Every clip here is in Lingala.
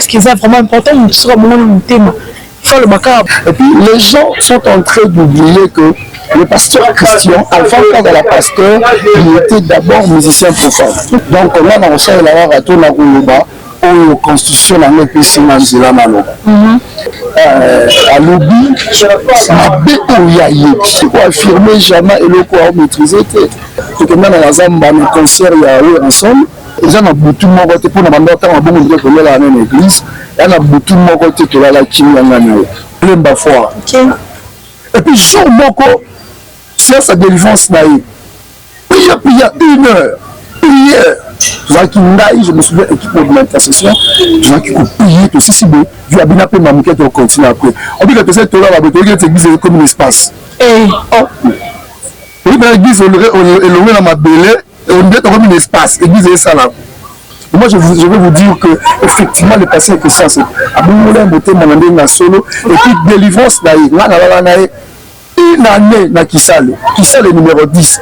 est-ce que c'est vraiment important de se mon thème? Et puis les gens sont en train d'oublier que le pasteur Christian, avant quand la pasteur, il était d'abord musicien profane. Donc on a aussi la raton à Gouloba, où la constitution a mis Pessima Nzela Malo. À l'oubli, ma bétoyaye, c'est quoi affirmer jamais et le quoi maîtriser. Et que même dans la Zamba, nos concerts, il y a eu ensemble. Les gens ont beaucoup de côté pour nous demander à bon Dieu que la même église. Il y a beaucoup de côté que la Kimi en a plein de fois. Et puis jour beaucoup, c'est sa délivrance naïve. Puis il y a 1 heure, prière. Je me souviens équipe de l'intercession, je vois qu'il faut prier tout ceci. Je vais bien ma moquette on continue après. On dit que peut-être là la l'église est comme un espace. Et l'église est loin dans ma belle. On dit comme un espace, l'église est ça là. Moi je vais vous dire que effectivement le passé que ça c'est à bon moment beauté mon na solo et puis délivrance là une année na Kisale numéro 10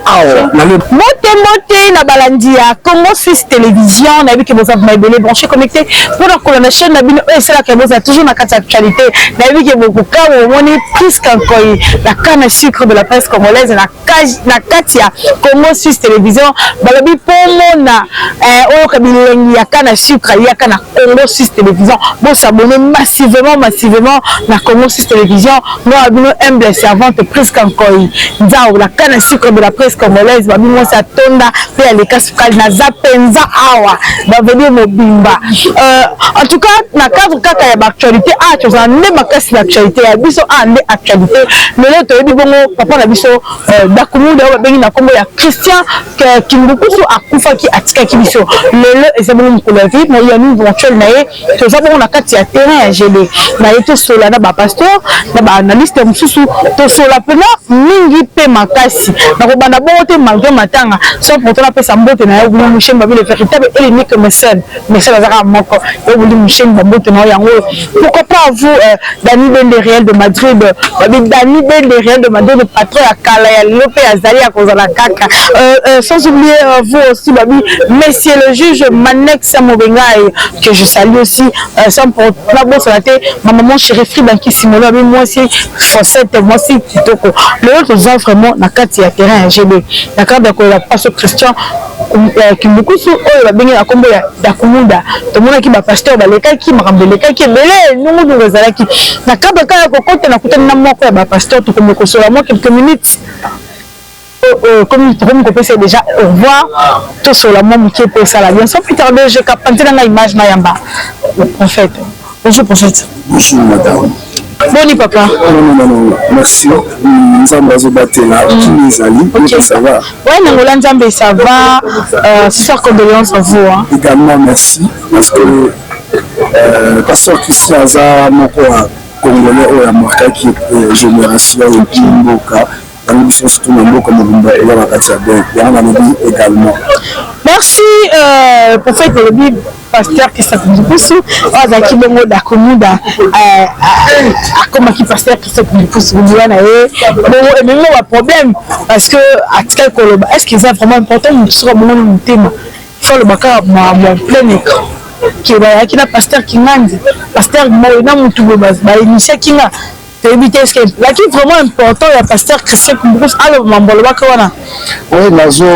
Moté na balandia Congo Suisse télévision na vu que vous avez belé branché connecté pour la chaîne na bino et c'est là que vous avez toujours na carte actualité na vu que beaucoup cas on est plus qu'encore la canne à sucre de la presse congolaise na katia Congo Suisse télévision balobi pomo na o kabili ya canne à sucre ya canne Congo Suisse télévision bon s'abonner massivement na Congo Suisse télévision moi abino humble servante presque encore nzao la canne à sucre de la presse congolaise babi moi ça tonda pe les kasukali na zapenza awa ba venir mobimba en tout cas na cadre kaka ya actualité tu as né makasi l'actualité ya biso né actualité mais là to yebi bongo papa na biso Dakumuda ba bengi na kombo ya Christian Kimbukusu akufa ki atika ki biso lelo ezabongo mukolo vie na ya nous éventuel na ye to zabongo na kati ya terrain ya gelé na ye to sola na ba pasteur na ba analyste mususu to sola pena mingi pe makasi na ko banda bongo te malgré matanga sans pourtant la pesa mbote na yo bulu mushemba ba le véritable et unique mécène azaka moko yo bulu mushemba mbote na yango pourquoi pas vous Dani Bende Réel de Madrid Dani Bende Réel de Madrid le patron ya kala ya lopé azali ya kozala kaka sans oublier vous aussi babi monsieur le juge Manex Mobengai que je salue aussi sans pour la bosse la tête ma maman chérie Frida qui simolo avec moi aussi chaussette moi aussi kitoko le autre gens vraiment na kati ya terrain GB na cadre de la pasteur Christian Kimbukusu oyo babengi na kombo ya Dakumuda to mona ki ba pasteur ba leka ki makambeleka ki belé nous nous rezalaki na cadre ka ko konte na kutana na moko ya ba pasteur to comme ko sola mo quelques minutes comme on peut c'est déjà au revoir tout cela moi qui peut ça la bien sans plus tarder je capte dans la image na yamba le prophète. Bonjour prophète. Bonjour madame. Boni papa. Non, merci. Nzamba Zobatela, qui ça va? Ouais, Nangola Nzambe, ça va. Soir condoléances à vous. Hein. Également merci, parce que pasteur Christian Aza, mon congolais, ou la marque qui est génération et puis Mboka, dans l'émission surtout Mboka Mobimba et la Katia Ben, il y en a également. Merci, prophète le Bible. Pasteur qui s'appelle Poussou, Azaki Bongo Dakumuda, comme qui pasteur qui s'appelle Poussou, et même un problème parce que Atika Koloba, est-ce qu'il est vraiment important de se remonter mon thème? Il faut le bac mon plein écran. Qui est un pasteur qui m'a dit, pasteur Moïna Moutoubou, initié qui m'a évité ce qui est vraiment important, le pasteur Christian Kimbukusu, alors Mambolwa Kawana. Oui, nazo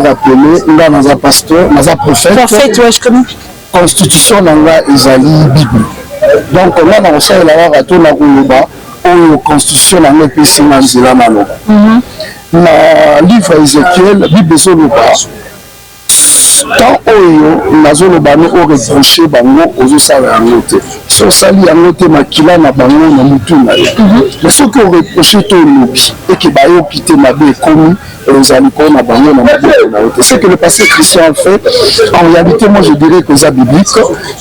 rappelé, là dans un pasteur, dans un prophète. Prophète, ouais, je connais. Constitution dans la Isaïe Bible. Donc on a dans ça la raton na Gouloba, ou constitution dans le Pessima Nzela Malo. Na livre Ézéchiel, Bible Zoloba. Tant oyo nazoloba ni o reprocher bango ozo sala ngote. So sali ngote makila na bango na mutu na yo. Mais ce que reprocher to lobi et que bayo kité mabe komi aux aliko na bango na mutu na yo. C'est que le pasteur Christian fait en réalité moi je dirais que ça biblique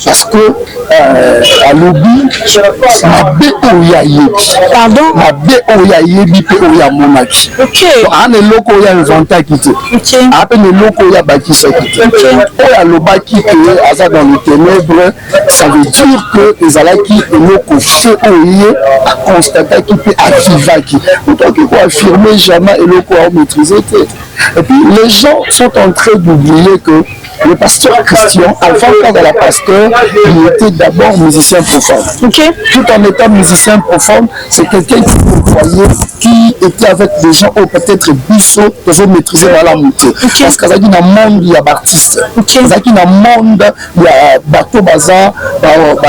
parce que à lobi mabe oya yebi. Pardon, mabe oya yebi pe oya monaki. OK. Ane loko oya inventa kité. OK. Après le loko oya bakisa kité. Oya lobaki que aza dans les ténèbres, ça veut dire que les alaki et loko fait oye à constater qui peut activer qui. Autant que quoi affirmer jamais et loko a maîtriser société. Et puis les gens sont en train d'oublier que le pasteur Christian, avant quand la pasteur, il était d'abord musicien profane. Okay. Tout en étant musicien profane, c'est quelqu'un qui vous voyez, qui était avec des gens où peut-être Bissot devait maîtriser dans la montée. Okay. Parce que dans le monde, il y a Baptiste. Okay. Dans le monde, il y a Bateau Baza,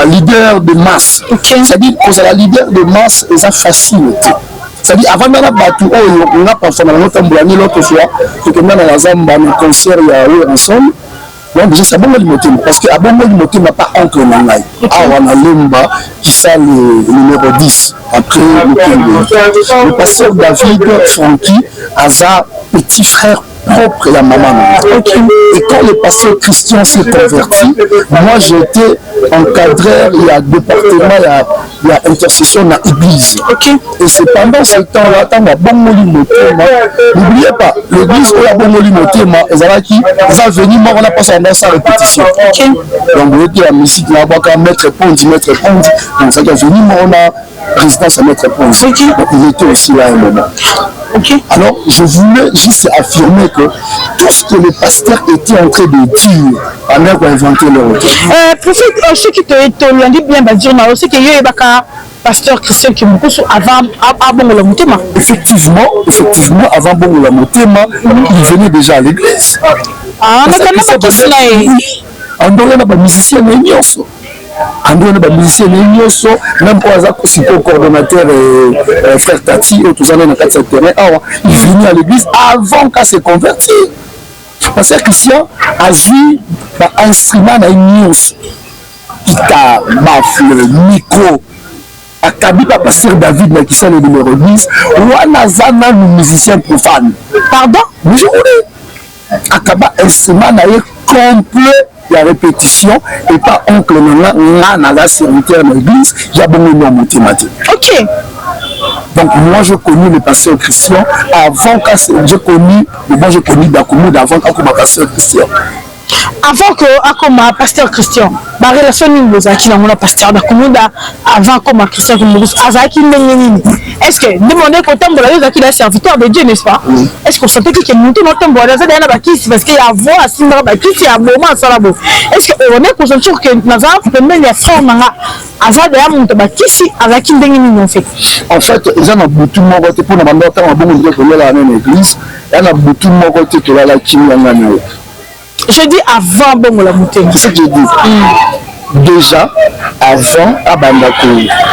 leader de masse. Okay. C'est-à-dire que la leader de masse, c'est facile. C'est-à-dire avant d'aller battre, on a parfois dans notre ambulance l'autre fois, que on a dans la Zamba, le concert, il y a eu ensemble. Donc déjà c'est bon le motif parce que bon le motif n'a pas oncle Nangai. Ah on a Lumba qui ça le numéro 10 après le pasteur David Francky Aza petit frère propre à maman. Okay. Et quand le pasteur Christian s'est converti, moi j'étais encadreur, il y a département, il y a intercession dans l'église. Okay. Et c'est pendant ce temps-là, quand on a bon motema, n'oubliez pas, l'église où il y a bon motema, ils ont venu, moi on a passé dans sa répétition. Okay. Donc vous voyez la musique là-bas, quand Maître Pondy, donc ça a venu, moi on a résidence à Maître Pondy. Okay. Donc il était aussi là un moment. Okay. Alors, je voulais juste affirmer que tout ce que le pasteur était en train de dire, on a inventé le retour. Prophète, ce qui te dit bien, c'est qu'il y a un pasteur Christian qui est avant le Motema. Effectivement, avant le Motema, il venait déjà à l'église. Ah, mais comment ça se fait? On doit avoir des musiciens et André est musicien même si c'est coordonnateur frère Tati et tout ça dans le terrain, il venait à l'église avant qu'à se convertir. Parce que Christian a vu un instrument dans une news qui t'a le micro. A Kabi pas pasteur David qui sont le numéro 10, ou un musicien profane. Pardon? Mais je voulais. A Kaba instrument complet. La répétition et pas oncle Nana la serviteur de l'église, il y a beaucoup de mathématiques. Ok. Donc moi je connais le pasteur Christian avant que j'ai connu Dakoumou avant que le pasteur Christian. Avant que comme pasteur Christian, la relation nous qui n'a pasteur Dakoumou avant comme Christian Azaki Nenini. Est-ce que demander qu'au temps de la vie qu'il est serviteur de Dieu, n'est-ce pas? Est-ce qu'on sentait qu'il est monté dans le temps de la vie parce qu'il y a voix à Simba Bakis et à moment ça là. Est-ce qu'on est conscient que Nazar peut mener les frères Nanga avant de monter Bakis avec une Nenini en fait? En fait, ils ont beaucoup de côté pour nous demander tant bon Dieu que la même église, il y a beaucoup de côté que la Kimi en a. Je dis avant bon la montée. C'est ce que je dis. Déjà, avant Abandako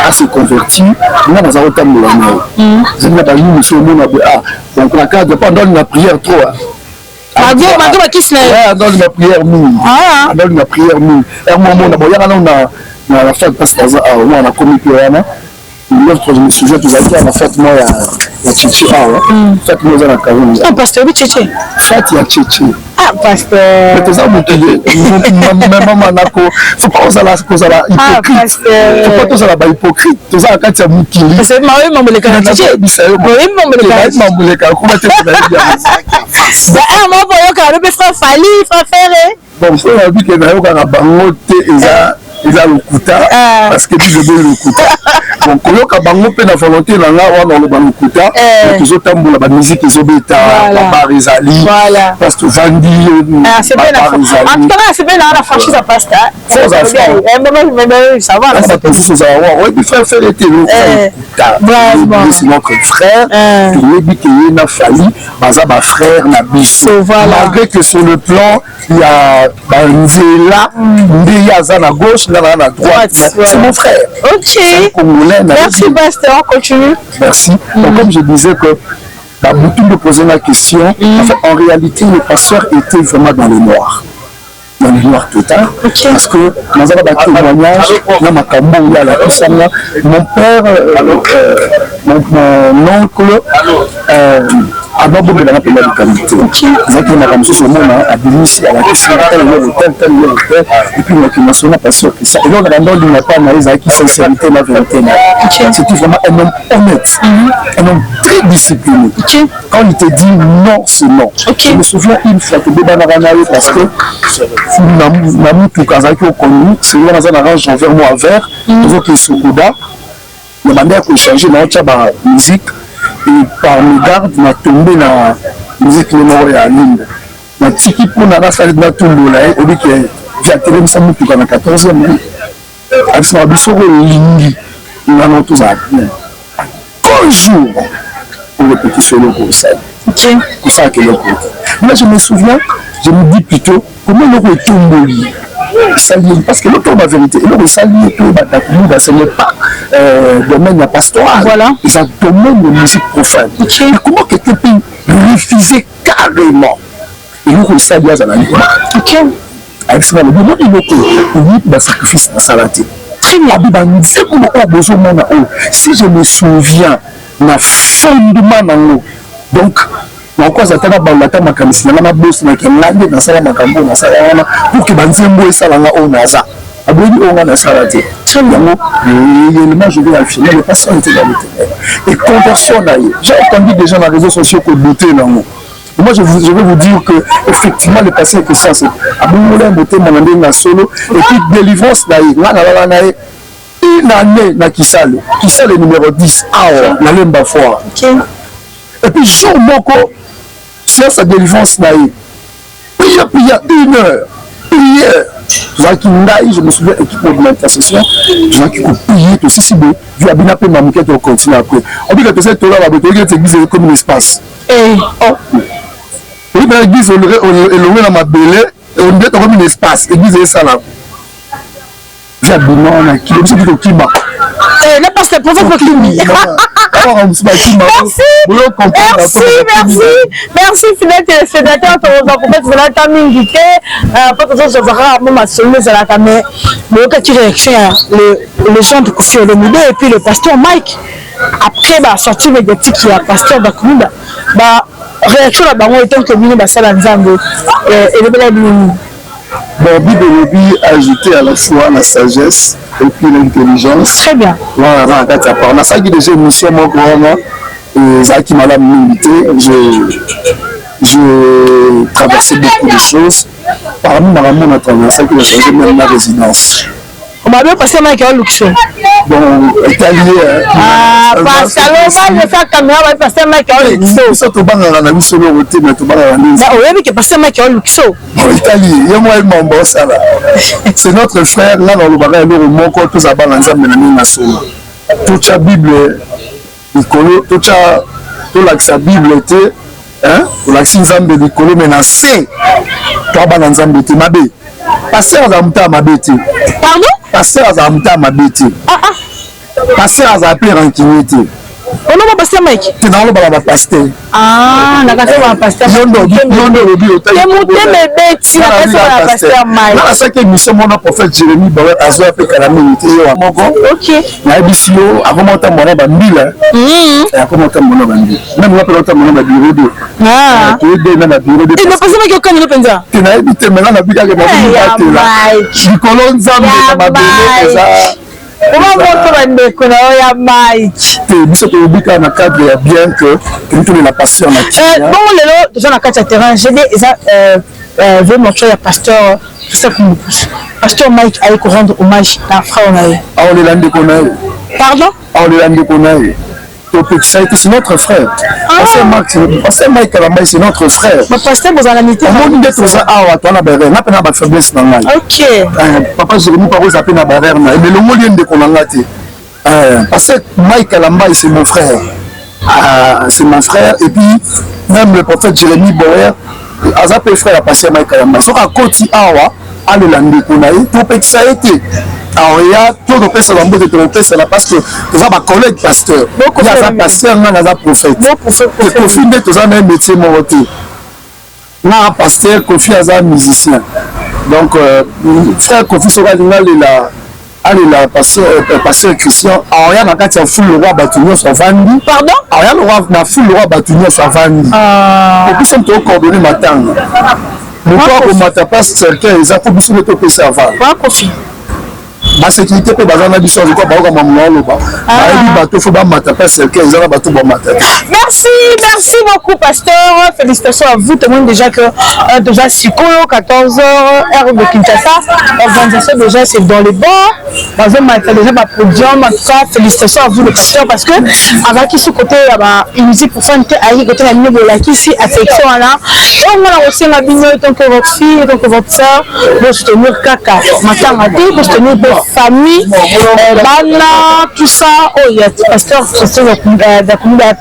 à se convertir, nous avons un temps de l'année. Je n'ai pas dit monsieur Mouna. Donc la carte de pendant la prière trop. Dans la prière mine. Dans la prière mine. Un moment, on a la fête parce qu'on a commis Piana. L'autre, je me souviens, tu as dit à la fête, moi, il y a Tchétché. Fête, moi, il y a Caroune. Non, pasteur, oui, Tchétché. Fête, il y a Tchétché. Ah, pasteur. Mais tu as dit, maman, il ne faut pas oser la hypocrite. Ah, pasteur. Il ne faut pas oser la hypocrite. Tu as dit, tu as dit, tu as dit, c'est moi, oui, maman, le cas. Oui, maman, le cas. Maman, le cas. Comment tu as dit? Ah, moi, pour le frère Fali, frère Ferré. Bon, on a vu que nous avons un bangote il a le kuta parce que je veux le kuta. Donc quand bango pe na volonté na nga wana le bango kuta toujours tambola ba musique ezobeta ba rezali parce que vandi c'est bien en tout cas c'est bien la franchise à pasta ça va là pas tous ça va ouais frère faire était le kuta c'est notre frère il dit qu'il n'a fallu baza ba frère na biso malgré que sur le plan il y a Banzela Ndiaza à gauche à droite. C'est mon frère. Ok. Merci, pasteur. On continue. Merci. Donc, comme je disais que beaucoup de poser la question, en fait, en réalité, le pasteur était vraiment dans le noir. Dans le noir total. Parce que dans un témoignage, dans ma campagne, mon père, mon oncle, avant de la qualité. C'est que ma ramsou sur mon a béni à la question tel et puis ma national parce que ça et là on a dans du matin mais qui sincérité la vérité. C'était vraiment un homme honnête, un homme très discipliné. Quand il te dit non, c'est non. Je me souviens une fois que Bébé Naranari parce que Namou Toukazaki au connu, c'est là dans un arrange envers moi à vert, toujours que Soukoda, la manière que changer dans la musique. Et par mes gardes, on a tombé dans musique moko ya linde natiki mpona nasali natolola ye obiki viatelemisa motuka na 14e abisaka biso olingi ngano tozala bien un jour pour répétition eloko osali kosalaka eloko mais je me souviens je me dis plutôt comment eloko etomboli esali parce que eloko ma vérité eloko esali to batakomuda ce n'est pas domaine ya pastoral eza domaine de musique profane mais comment quelqu'un peut refuser carrément eloko esali azala liba ayebisaka lobi moni eloko oyibi basacrifice nasala te abiba nzembo oyo bozomona oyo si je me souviens na fondement nango donc nakoza ata na balola ata makamisi nanga na bosi nakenga nde nasala makambo oyo nasala wana pour ke banzembo esalanga oyo naza aboyebi oyo nga nasala te yango élément je vais affirmer le pasteur était dans le ténèbre et conversion na ye j'ai entendu des gens dans les réseaux sociaux que beauté nango. Moi, je vais vous dire que effectivement le passé que ça c'est abongola beauté mon na solo et puis délivrance na ye ngana na ye une année na Kisale numéro 10 na lemba foire et puis jour moko sur sa délivrance na ye prière 1 heure prière qui ndaï je me souviens équipe de l'intercession qui prier tout ceci de du abina pe mamuke to continuer après on dit que c'est tout là la beauté qui église comme un espace oui, mais l'église est loin dans ma belle, on dit comme un espace, l'église est ça là. J'ai abonné à qui, je suis au Kiba. Le pasteur, prophète pour Kimi. Merci, fidèle téléspectateur, on va couper de la table invité. Après que ça, va ma somme, c'est la table. Mais quand tu réactions, le chant de Kofi Olomide et puis le pasteur Mike. Après, bah, sortie médiatique, il y a pasteur Bakoumida. Bah, réaction là-bas, étant que nous, bah, ça l'a nzambe. Et le bel bon, Bible ajouté à la foi la sagesse et puis l'intelligence. Très bien. Voilà, on a ça qui déjà une mission, moi, et ça qui m'a invité. J'ai traversé beaucoup de choses. Parmi ma maman, on a traversé que j'ai changé même ma résidence. On m'a bien passé avec un luxo. Bon, italien. Ah, parce que l'homme va faire caméra, va passer avec un luxo. Ça, tu vas dans la vie sur le côté, mais tu vas dans la vie. Oui, mais passer avec un luxo. En Italie, il y a moi et mon boss là. C'est notre frère, là, dans le bagage, le mon corps, tous à balancer, mais nous, nassons. Toute la Bible, toute la Bible était, hein, pour la Sinzambe de Colo, mais nassé. Toi, balanzambe, tu m'as dit. Pasteur Azamuta m'a bêté. Pardon? Pasteur Azamuta m'a bêté. Pasteur Azapé rankinité. On n'a pas passé Mike. Tu n'as pas pasteur. Ah, on a passé un pasteur. Yondo Robi. Tu es monté mes bêtes. On a passé un pasteur Mike. Dans cette émission, mon prophète Jérémie Bawet a joué avec la minute. Ok. Na ebisio akomota mona bambila. Akomota mona bambila. Même moi pelota mona ba bureau de. Ah. Tu es dans la bureau de. Il ne passe pas que quand il pensa. Tu n'as évité maintenant la biga que ma vie là. Nicolas Nzambe na mabele eza. Comment votre bande qu'on a Mike? Biso to bika na cadre ya bien que tu la passion na qui. Bon lelo déjà na carte terrain, j'ai des veut montrer le pasteur tout ça comme pasteur Mike a eu rendre hommage à frère Onaye. Ah on est là de connaître. Pardon? Ah on est là de connaître. C'est notre frère. Pasteur Mike Kalamba c'est notre frère. Mais pasteur vous en amitié. On dit tout ça ah toi na barrière, na pena ba faiblesse na ngai. OK. Papa Jérémie Paro ça pena barrière na mais le mot lien de konangati. Pasteur Mike Kalamba c'est mon frère. C'est mon frère et puis même le prophète Jérémie Boer Azapé frère pasteur Mike Kalamba. So ka koti awa ale landi konaye to pe ça été. Alors il y a tout le pèse l'ambo de ton pèse là parce que tu vas ma collègue pasteur. Il y a un pasteur, il y a un prophète. Le Kofi de tous un métier monté. Il y a un pasteur, Kofi est un musicien. Donc frère Kofi sera là. Allez là, pasteur Christian. Alors il y a un cas foule le roi Batounion sur Vandi. Pardon? Alors il y a le roi na foule le roi Batounion sur Vandi. Et puis sont coordonnés matin. Le corps au matin passe quelqu'un ils a pour bisous de te faire avant. Pas Kofi. la sécurité peut bazana biso je crois ba ko mamna loba ba bateau faut ba matapa cercle ils ont bateau ba matapa. Merci beaucoup pasteur, félicitations à vous, témoigne déjà que déjà Siko 14h heure de Kinshasa, l'organisation déjà c'est dans les bords, déjà ma podium, en tout cas félicitations à vous le pasteur parce que avant qui sous côté une musique pour faire un côté la mine de la qui ici affection là, on a aussi la bino tant que votre fille, tant que votre soeur, pour soutenir Kaka, Matamati, pour soutenir votre famille, Bana, tout ça, oh il y a pasteur, c'est la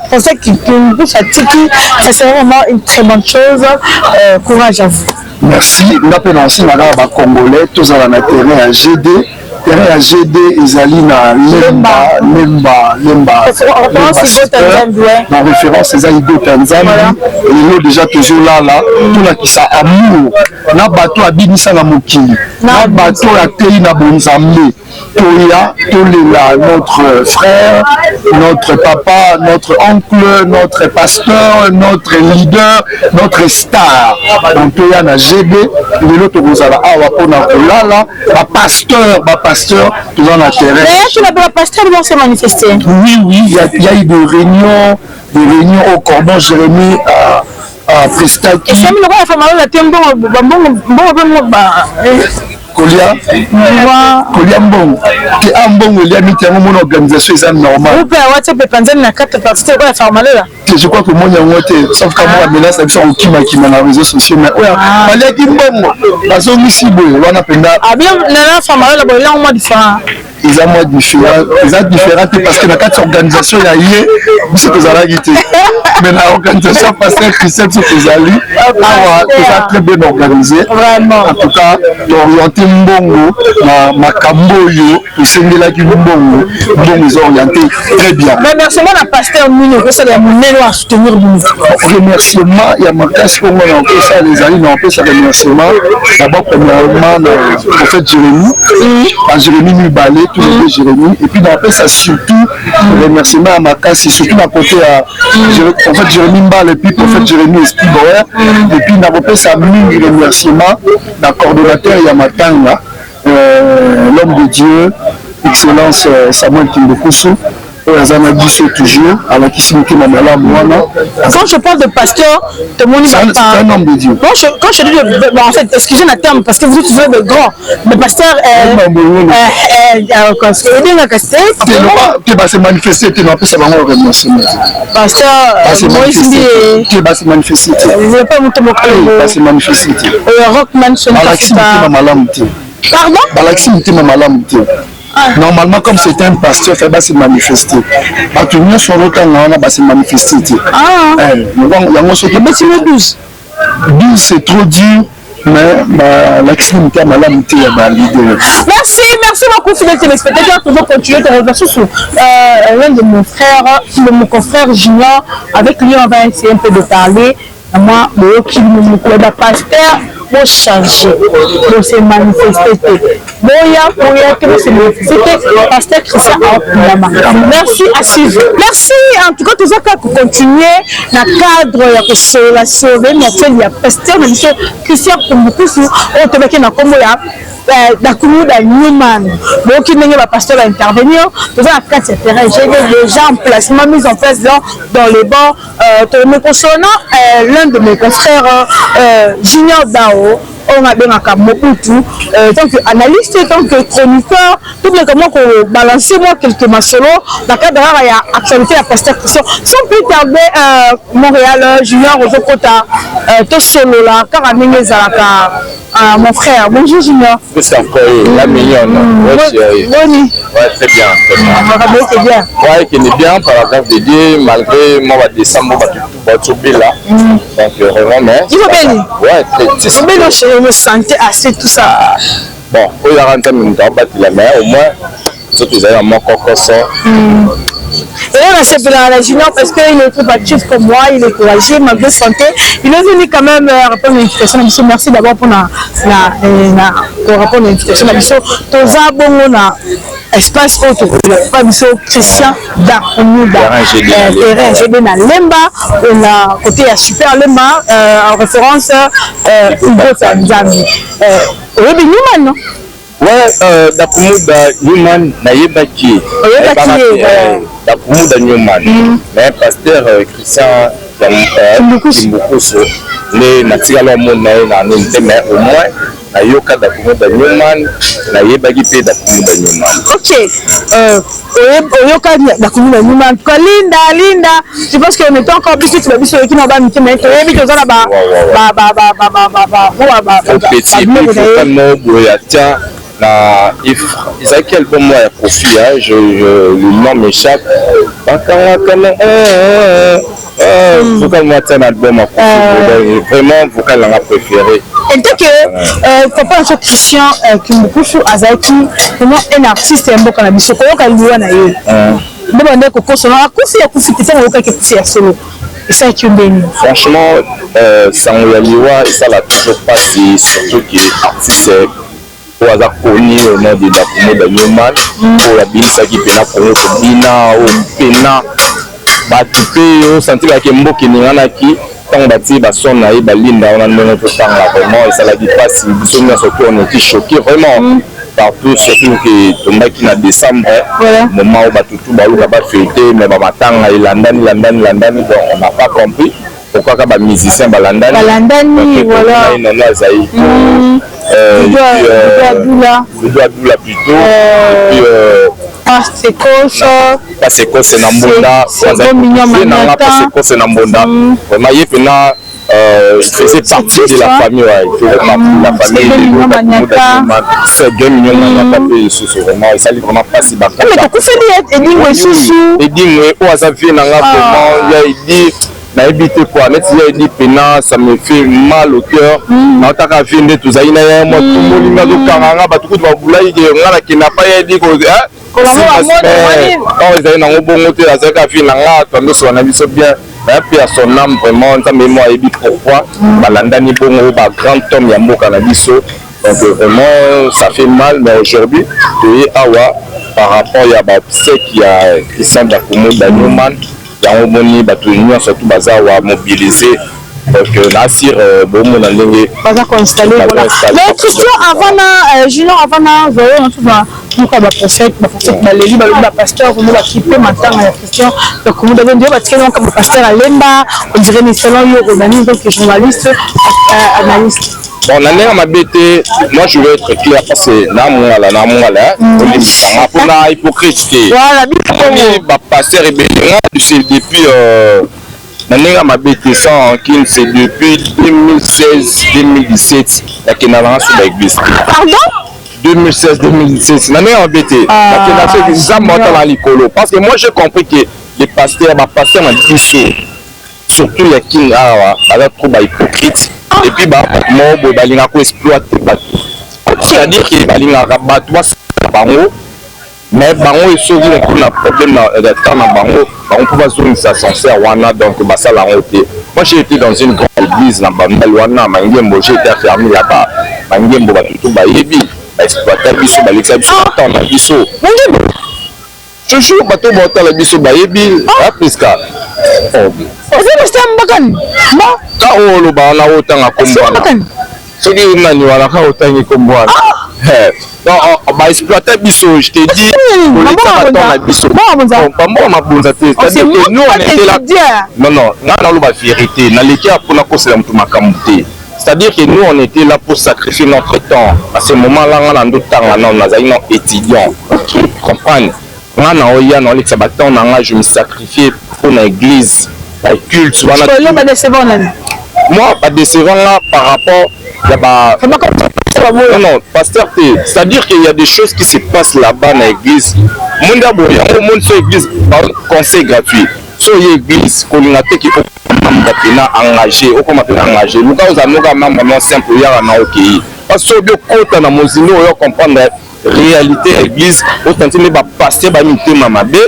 français qui nous pousse à Tiki, ça c'est vraiment une très bonne chose, courage à vous. Merci, nous avons lancé les Congolais, tous à la terrain à GD. Terrain à GD, ils allaient dans Lemba. La référence, c'est Zaïgo Tanzanie. Ils ont déjà toujours là. Tout là qui ça amour. Na bateau à Binissa na Mokili. Na bateau à Tei na Bonzambe. Toya, Tolela, notre frère, notre papa, notre oncle, notre pasteur, notre leader, notre star. Donc Toya na GD, l'autre Rosala Awa Pona Kolala, pasteur, tout dans la terrain. D'ailleurs, tu l'as pasteur vont se manifester. Oui, il y a eu des réunions au Cordon Jérémie à Prestaki. Et ça me l'a fait mal la tembo, Kolia Mbongo. Qui a Mbongo, il y a mis une organisation normale. Vous pouvez avoir cette panzane na 4 parties, quoi la faire mal là. Je crois que moi il y a un sauf que moi menace avec ça au qui dans les réseaux sociaux mais ouais fallait qu'il Mbongo bazo misibo wana penda ah bien na faire mal là bon là on différent. Ils ont moins différents parce que dans quatre organisations il y a eu ce que ça a été mais l'organisation pasteur Christian ce que ça a très bien organisé vraiment en tout cas orienté Mbongo ma Kamboyo ils sont là qui Mbongo ils ont orienté très bien. Mais merci moi la pasteur Mino que ça les mener à soutenir nous. Remerciement il y a ma casse pour moi on ça les amis on fait ça remerciement d'abord premièrement le prophète Jérémie à Jérémie Mibalé tous les deux Jérémie et puis on fait ça surtout remerciement à ma casse surtout à côté à en fait Jérémie Mbal et puis prophète Jérémie Espiboer et puis on fait ça mille remerciements d'un coordonnateur Yamatanga l'homme de Dieu excellence Samuel Kimbokusu. Toujours, alors qui se met quand je parle de pasteur, tout le monde c'est un homme de Dieu. Quand je dis, en fait, excusez le terme, parce que vous utilisez de grand, le pasteur qui va se manifester, qui va se manifester. Pasteur, qui va se manifester. Je ne vais pas monter mon collègue. Qui va se manifester. Rockman, pardon? Balaxi, normalement, comme c'est un pasteur, il va se manifester. Tout le monde sur le temps, on va se manifester. Mais tu me 12. 12, c'est trop dur. Mais l'action est malade. Merci beaucoup, fidèles téléspectateurs. Nous allons continuer de revenir sur l'un de mon confrère Junior. Avec lui, on va essayer un peu de parler. Moi, le pasteur pour changer, pour se manifester. Pasteur Christian. Merci à suivre. Merci en tout cas, tout ça pour continuer dans le cadre de la sauver. Il y a pasteur Christian Kumbukusu, on te met dans le Newman. Donc, il y a un pasteur à intervenir. Nous avons 4 terrains. J'ai déjà en placement, mis en place dans les bords. Concernant l'un de mes confrères, Junior Dao, on a bien un Mobutu, tant qu'analyste, tant que chroniqueur, tout le comment qu'on balance moi quelques solo dans le cadre de l'actualité à pasteur Christian. Sans plus tarder, Montréal, Junior, Ozokota, tout solo là, car à mon frère. Bonjour Junior. C'est encore la mignonne. Boni. Ouais, très bien. C'est bien. Ouais, qui est bien par la grâce de Dieu, malgré moi, je descends, je vais là. Donc, vraiment, mais. Il va bien. Ouais, très bien. Je me sentais assez tout ça. Bon, il y a un temps, on va battre la mer, au moins, ceux qui ont mon cocoson. Et là, c'est la Junior parce qu'il est très actif comme moi, il est courageux, malgré santé. Il est venu quand même répondre à l'invitation. Merci d'abord pour répondre à l'invitation. Tous abonnés espace autre. Christian Dakoumouda. Terrain GD na Lemba. On a côté à Super Lemba en référence Hugo Tanzanie. Oui, Newman, non? Ouais, Dakumuda Newman Nayebaki. Dakumuda Newman. Mais pasteur Christian Kimbukuso. Les Natigalo Monae mais au moins Nayoka Dakumuda Newman Nayebaki pe Dakumuda Newman. Ok. Oyoka Dakumuda Newman. Linda. Je pense qu'on est encore plus tu vas bien sur l'équipe en bas mais tu es là bas Isaac album moi à profit le nom m'échappe vocal moi c'est un album à profit vraiment vocal l'a préféré et dès que papa sur Christian Kimbukusu Azaki comment un artiste un bon cannabis ko yoka liwa na ye bon ndeko ko solo akufi ya kufi tete yoka ke kufi ya solo et ça est une béni franchement sango ya liwa ça l'a toujours pas si surtout que artiste au hasard connu au nom de Dakumuda Newman pour la binisaki pena Congo kobina au pena batupe au sentir que mboki ninganaki tant bati bason na balinda on a ndenge to tanga vraiment et ça la dit pas si bisomia surtout on était choqué vraiment partout surtout que tombaki na décembre moment où batutu baluka ba fêter mais ba matanga ilandani donc on n'a pas compris pourquoi ka ba musicien balandani voilà non Zaï Doula plutôt et puis c'est Nambonda c'est Nambonda vraiment il faisait partie de la famille il faisait partie de la famille c'est 2 millions de sous vraiment et ça lui vraiment pas si bas mais tu fais des sous et dit moi au ça vient dans vraiment il dit na éviter quoi net il dit pena ça me fait mal au cœur na taka vinde tout ça ina ya mo tumolinga zo kanganga batuku ba bulai ke ngala kina pa ya dit ko on ils na ngobongo te la zaka fi na nga to ndo so na biso bien et puis à son âme vraiment ça me moi et dit pourquoi balandani bongo ba grand homme ya mboka na biso donc vraiment ça fait mal mais aujourd'hui et awa par rapport ya ba qui a Christian Dakumuda Newman on moni batu union surtout baza wa mobiliser donc nasir bomo na ndenge baza ko installer voilà mais Christian avant na junior avant na voyez on trouve donc ba prophète baleli ba pasteur on va quitter maintenant ya Christian donc on devait dire parce que comme pasteur Alemba on dirait mais selon yo organise donc journaliste analyste bon l'année ma bête moi je vais être clair parce que na mwala pour na hypocrite voilà ba pasteur ebelanga c'est depuis l'année ma bête ça en kin c'est depuis 2016-2017 la kenala sur l'église pardon 2016-2017 l'année en bête la kenala c'est ça monte dans l'écolo parce que moi j'ai compris que les pasteurs ba pasteur na biso surtout ya king awa ba trop ba hypocrite et puis bah moi balinga ko exploiter bateau c'est-à-dire que balinga bateau bango mais bango et sauver un problème dans bango on peut pas sur ça sincère wana donc bah ça la route moi j'ai été dans une grande église dans Bambel wana mangembo j'ai été fermé là-bas mangembo batutu ba yebi exploiter biso balexa biso temps na biso mangembo je joue bateau bota la biso ba yebi apriska c'est un ka olo ba na otanga kombwana soki nani wala ka otangi kombwana donc ba exploiter biso je te dis polika batona biso pas moi mabunza te c'est-à-dire que nous on était là non na lo ba vérité na lekia pour na kosela mutu makambu te c'est-à-dire que nous on était là pour sacrifier notre temps à ce moment là on a ndotanga non nazali non étudiant comprendre ngana oya na lekia batona nga je me sacrifier pour l'église la culte moi pas décevant là par rapport non pasteur c'est-à-dire qu'il y a des choses qui se passent là-bas dans l'église monde aboya monde sur l'église conseil gratuit sur l'église communauté qui pena engagé au comment engagé nous quand on a membre simple ya na OK parce que bien côté na mozino yo comprendre réalité l'église autant ba pasteur ba mitema mabe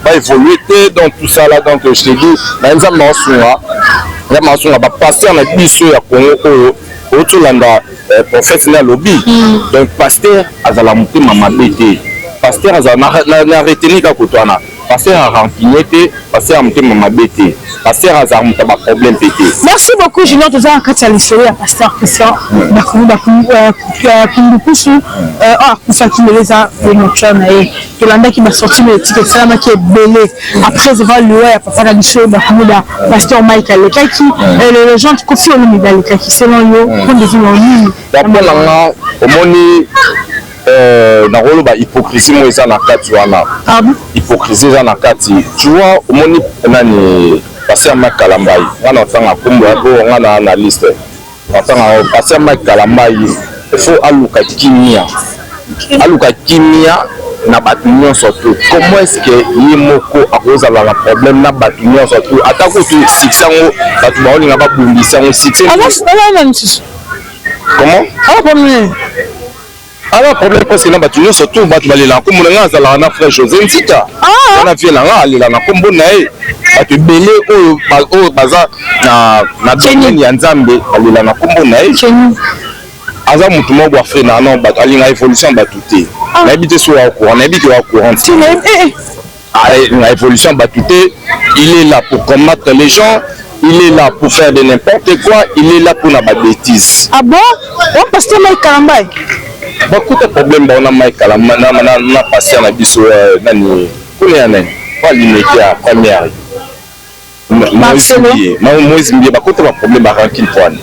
va évoluer dans tout ça là donc je te dis on va passer en église à Congo au landa prophète na lobby donc pasteur azala muté mama bete pasteur na retenir ka kotwana pasteur a rancunier te pasteur a motema mabe te pasteur aza moto ba problème pété. Merci beaucoup Junior toza en kati ya lisolo ya pasteur Christian bakundukusu akufaki meleza emotion na ye tolandaki basorti médiatique esalamaki ebele après eva loi ya papa na biso bakumuda pasteur Mike alekaki le gens Koffi Olomide alekaki selon yo pondezino nini baponanga omoni na koloba hypocrisie mo eza na kati wana hypocrisie eza na kati tu vois omoni nani pasteur Mike Kalambai ngana otanga kombo yako ngana na liste otanga pasteur Mike Kalambai il faut aluka kimia na bato nyonso tu comment est-ce que ye moko akozala na problème na bato nyonso tu atako tu succès yango bato baolinga babundisa yango succès comment alors problème parce que na bato nyonso tu bato balela nkombo na nga azalaka na frère José Nzita wana vie na nga alela na nkombo na ye bato ebele oyo baza na domaine ya nzambe balela na nkombo na ye aza mutu moko afre na non bato alinga évolution bato te nayebi te so wa courant nayebi te wa courant la évolution bato te il est là pour combattre les gens il est là pour faire de n'importe quoi il est là pour na ba bêtises ah bon on pasteur Mike Kalambai bakuta problème baona Mike Kalambai na pasteur na biso nani kuna ya nani kwa limite ya première Moïse Mbie bakuta ba problème ba rancune poani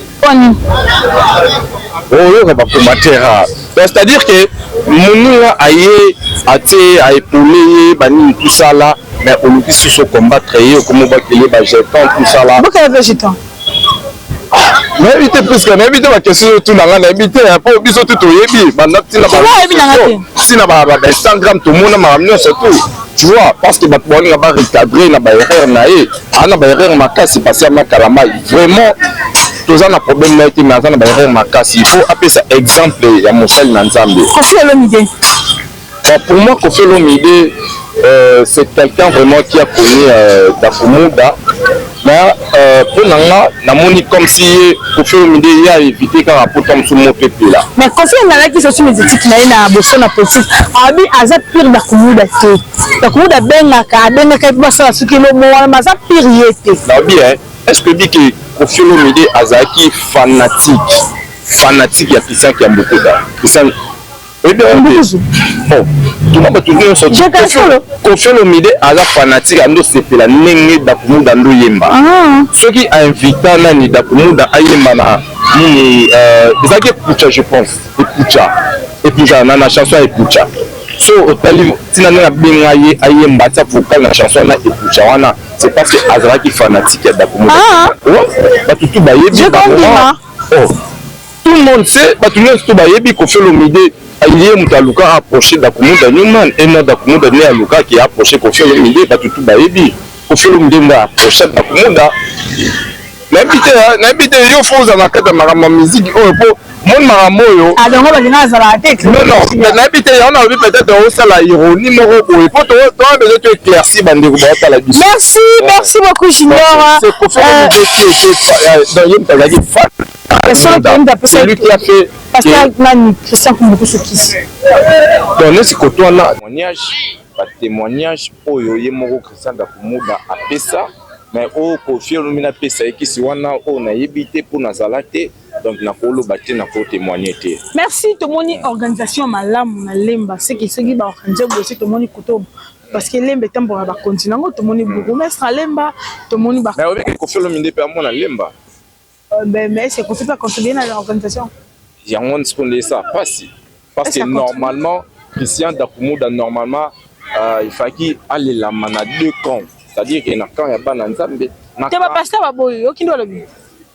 c'est-à-dire que Mounoua aye até a épaulé bani tout ça là mais on peut se combattre et comment va qu'il est jetant tout ça là pourquoi il est jetant mais éviter plus que éviter la question tout na ngana éviter pas biso tout yebi banati na si na ba 100 grammes tout monde ma ramener surtout tu vois parce que batbo nga ba recadrer na ba erreur na e ana ba erreur makasi passer ma Kalambai vraiment toza na problème na été mais ana ba erreur makasi il faut appeler ça exemple ya mosali na nzambe Koffi Olomide pour moi Koffi Olomide c'est quelqu'un vraiment qui a connu Dakumuda mais pour nanga namoni comme si Koffi Olomide a évité quand rapport comme sur mon peuple là mais Koffi Olomide qui sont médiatique na bosso na politique abi aza pire Dakumuda te Dakumuda benga ba sala suki lo mo wana aza pire yete na bien est-ce que dit que Koffi Olomide azaki fanatique ya Christian Kiambokoda Christian et bien bon tout le monde tout le monde Koffi Olomide aza fanatique ando sepela nenge Dakumuda ndo yemba ceux qui a invité nani Dakumuda ayemba na ni ezaki Pucha je pense et Pucha na chanson et Pucha so otali tina na benga ye ayemba ta vocal na chanson na Pucha wana c'est parce que azalaki fanatique ya Dakumuda bato tout bayebi tout le monde sait bato tout bayebi Koffi Olomide il y a un aluka approché Dakumuda Newman et non Dakumuda ne aluka qui a approché Koffi Olomide bato tout bayebi Koffi Olomide m'a approché Dakumuda n'habite yo foza na kata marama musique oyo po mon maramo yo adongo balinga zala tête non n'habite ya on a vu peut-être au sala ironie moko boye po to besoin de éclaircir bande ko ba la biso merci beaucoup Junior c'est Koffi Olomide qui dans une tazaki c'est lui qui a fait parce que nani Christian Kiambokoda qui donc c'est côté là témoignage oyo ye moko Christian Dakumuda apesa mais au Koffi Olomide apesa ekisi wana o na yebite pour nazalate donc na koloba te na ko témoigner te merci tomoni organisation malamu na lemba c'est que ceux qui ba organiser aussi tomoni koto parce que lemba tambola ba continent ngo tomoni bourgmestre lemba tomoni ba mais avec Koffi Olomide pe amona lemba mais c'est Koffi pas contribuer à l'organisation yango ntsonde ça parce que normalement Christian Dakumuda normalement il fallait aller la mana deux camps c'est-à-dire que na camp ya bana nzambe na te ba pasteur ba boyo okindo lobi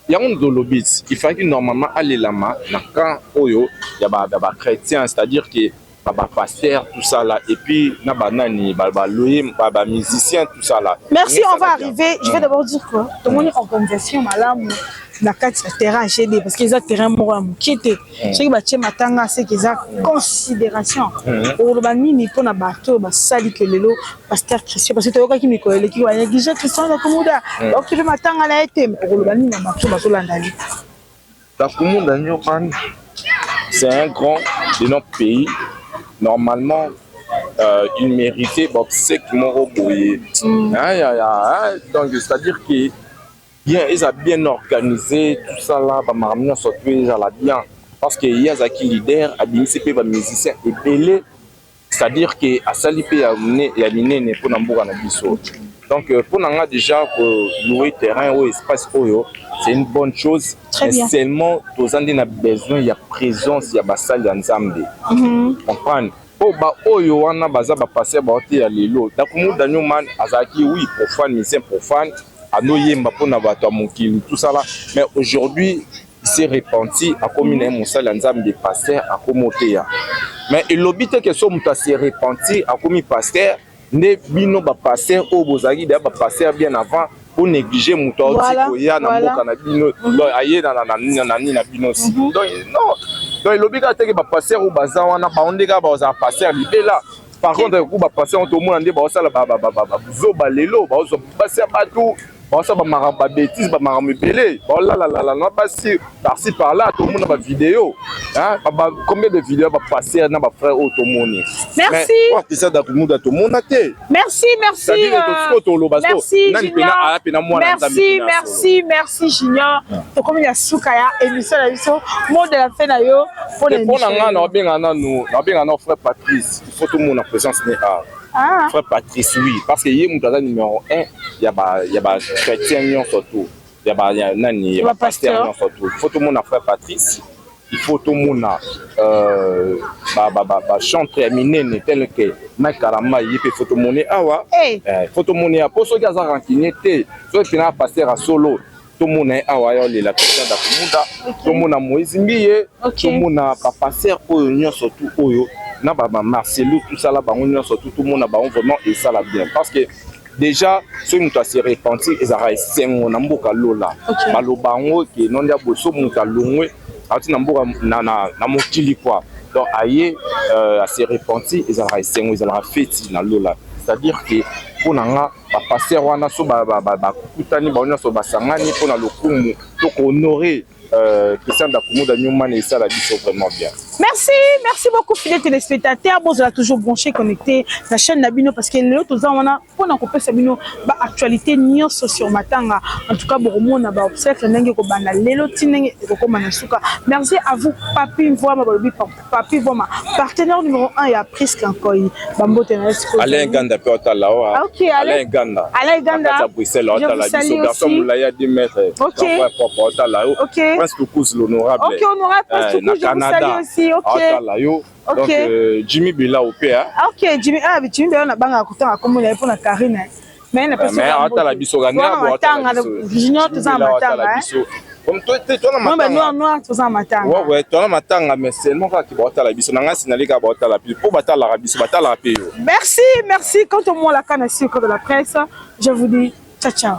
yango ndolobit il fallait normalement aller la na camp oyo ya ba chrétien c'est-à-dire que ba pasteur tout ça là et puis na banani ba loyer ba musicien tout ça là merci on va arriver je vais d'abord dire quoi tout mon organisation malamu na kati terrain GD parce qu'ils ont terrain moko qui était ceux qui batie matanga c'est qu'ils ont considération au banini pour na bateau ba sali que lelo pasteur Christian parce que toyoka ki mikolo ki wa néglige Christian Dakumuda donc le matanga na été au banini na bateau ba solandali Dakumuda Newman c'est un grand de notre pays normalement il méritait c'est qui m'ont rebouillé. Donc c'est-à-dire que bien ils ont bien organisé tout ça là, bah maramion surtout ils ont bien parce que il y a qui leader à l'INCP va musicien et belé, c'est-à-dire que à saliper à miner pour n'ambour na biso. Donc pour nous déjà louer terrain ou espace oyo, c'est une bonne chose. Mais seulement tous on a besoin il y a présence, il y a basal ya nzambe. Comprendre? Oh bah oyo wana baza ba passer ba hôtel ya lelo. Dakumu danyo man azaki oui profane musicien profane. À nos yemba pour n'avoir mokili tout ça là, mais aujourd'hui il s'est repenti à commune mon salle ensemble des pasteurs à Komotea. Mais il l'obite que son muta s'est repenti à commis pasteur ne bino ba pasteur au bozagi da ba pasteur bien avant pour négliger muta oti ya na mboka na bino donc aye na bino si donc non donc il l'obite que ba pasteur au bazan wana ba ondeka ba za pasteur libela. Par contre ku ba pasteur to mona nde ba osala ba zoba lelo ba ozo passer partout. Bon, ça va marrer bêtises, va marrer belé. Bon là, non pas si par-ci par-là, tout le monde a une vidéo. Hein? Combien de vidéos va passer dans ma frère au Tomoni? Merci. Merci, merci. Merci, Junior. Tu comme il y a Soukaya, émission la émission, mot de la fin d'ailleurs. Pour les frère Patrice, il faut tout le monde en présence n'est pas. Frère Patrice, oui, parce que hier, mon numéro 1, il y a chrétien surtout, il y a pasteur surtout. Il faut tout le monde a frère Patrice, il faut tout le monde a chanteur éminent tel que Mike Karama, il faut tout le monde awa, il faut tout le monde a pour ceux qui ont rankiné, ceux qui ont pasteur à solo. Tout le monde a awa la question d'Akumunda, tout le monde a Moïse Mbiye, tout le monde a pasteur Oyo surtout Oyo. Na ba Marcelo tout ça là ba on surtout tout le monde a vraiment et ça là bien parce que déjà ceux qui se repenti ils a resté mon amboka lola balobango que non dia boso muta longwe ati namboka na mokili quoi donc aye à se repenti ils a resté ils a fait na lola c'est-à-dire que pour nanga ba passer wana so ba kutani ba on so ba sangani pour na lokumu to honorer Christian Dakumu Newman et ça la dit vraiment bien. Merci, merci beaucoup fidèles téléspectateurs. Bon, vous êtes toujours branché, connecté la chaîne Nabino parce que l'autre on a pour nous couper Sabino actualité nion sur matanga. En tout cas, bon monde ba observe ndenge ko bana lelo tinenge ko manasuka. Merci à vous Papi Voima balobi Papi Voima partenaire numéro 1 ya presque encore Bambote na esco. Alain Ganda pe otala wa. OK, Alain Ganda. Alain Ganda. À Bruxelles otala biso garçon moulaya 10 mètres. OK. Otala yo. Presque tous l'honorable. OK, honorable presque tous je vous salue aussi. OK. Donc Jimmy Bila au PA. OK, Jimmy Bila na banga kutanga comme la pour na Karine. Mais na personne. Mais otala biso gana bo otala. Junior tout ça matanga. Comme toi na matanga. Noir tout ça matanga. Ouais, toi na matanga mais seulement ka ki bo otala biso nanga sinali ka bo otala puis pour batala biso batala pe yo. Merci, merci quand au moins la canne sur de la presse. Je vous dis ciao ciao.